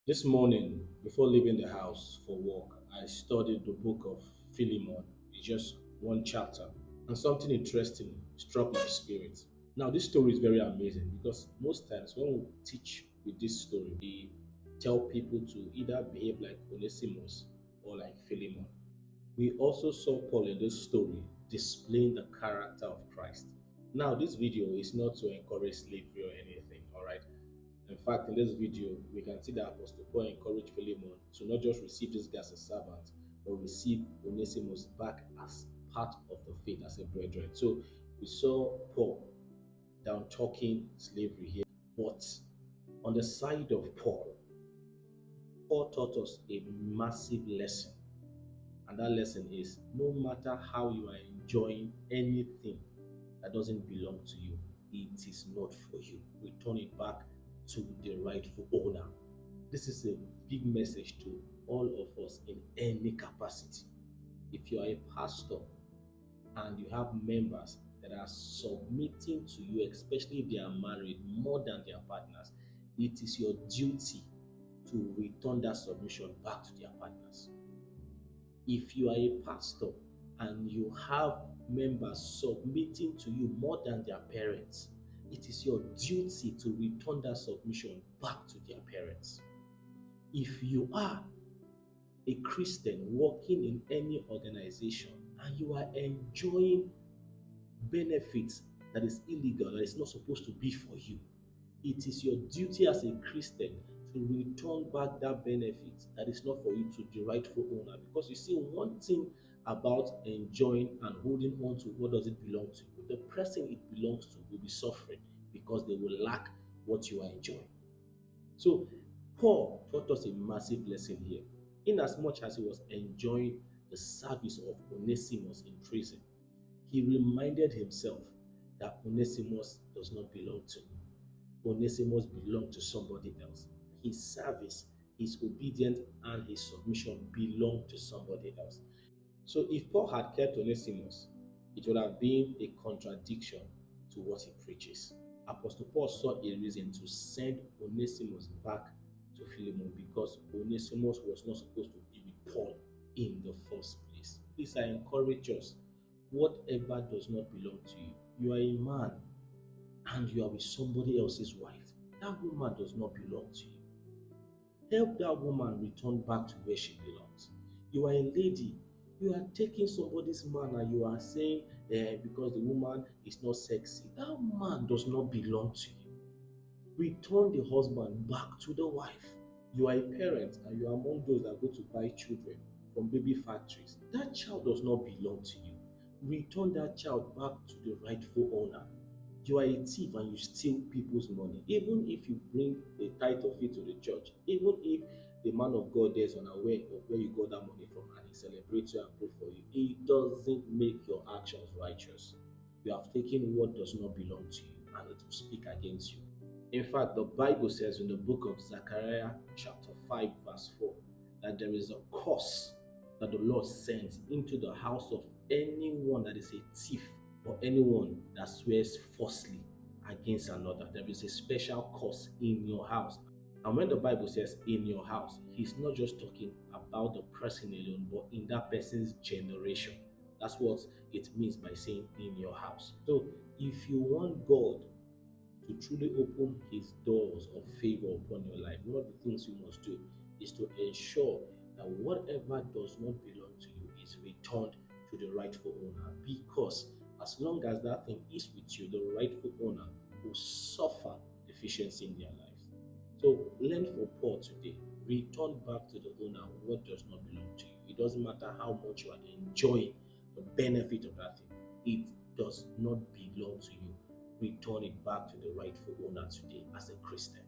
This morning, before leaving the house for work, I studied the book of Philemon. It's just one chapter, and something interesting struck my spirit. Now, this story is very amazing because most times when we teach with this story, we tell people to either behave like Onesimus or like Philemon. We also saw Paul in this story displaying the character of Christ. Now, this video is not to encourage slavery or anything, all right? In fact, in this video, we can see that Apostle Paul encouraged Philemon to not just receive this guy as a servant, but receive Onesimus back as part of the faith as a brethren. So we saw Paul down talking slavery here. But on the side of Paul, Paul taught us a massive lesson. And that lesson is no matter how you are enjoying anything that doesn't belong to you, it is not for you. Return it back to the rightful owner. This is a big message to all of us in any capacity. If you are a pastor and you have members that are submitting to you, especially if they are married more than their partners, it is your duty to return that submission back to their partners. If you are a pastor and you have members submitting to you more than their parents, it is your duty to return that submission back to their parents. If you are a Christian working in any organization and you are enjoying benefits that is illegal, that is not supposed to be for you, it is your duty as a Christian to return back that benefit that is not for you to the rightful owner. Because you see, one thing about enjoying and holding on to what does it belong to you, the person it belongs to will be suffering because they will lack what you are enjoying. So Paul taught us a massive lesson here. In as much as he was enjoying the service of Onesimus in prison, he reminded himself that Onesimus does not belong to me. Onesimus belonged to somebody else. His service, his obedience, and his submission belonged to somebody else. So if Paul had kept Onesimus, it would have been a contradiction to what he preaches. Apostle Paul saw a reason to send Onesimus back to Philemon because Onesimus was not supposed to be with Paul in the first place. Please, I encourage us, whatever does not belong to you, you are a man and you are with somebody else's wife, that woman does not belong to you. Help that woman return back to where she belongs. You are a lady, you are taking somebody's man and you are saying, because the woman is not sexy, that man does not belong to you. Return the husband back to the wife. You are a parent and you are among those that go to buy children from baby factories. That child does not belong to you. Return that child back to the rightful owner. You are a thief and you steal people's money. Even if you bring a tithe of it to the church, even if the man of God there is unaware of where you got that money from and he celebrates you and pray for you, it doesn't make your actions righteous. You have taken what does not belong to you and it will speak against you. In fact, the Bible says in the book of Zechariah, chapter 5, verse 4, that there is a curse that the Lord sends into the house of anyone that is a thief or anyone that swears falsely against another. There is a special curse in your house. And when the Bible says in your house, he's not just talking about the person alone, but in that person's generation. That's what it means by saying in your house. So if you want God to truly open his doors of favor upon your life, one of the things you must do is to ensure that whatever does not belong to you is returned to the rightful owner. Because as long as that thing is with you, the rightful owner will suffer deficiency in their lives. So learn from Paul today. Return back to the owner what does not belong to you. It doesn't matter how much you are enjoying the benefit of that thing. It does not belong to you. Return it back to the rightful owner today as a Christian.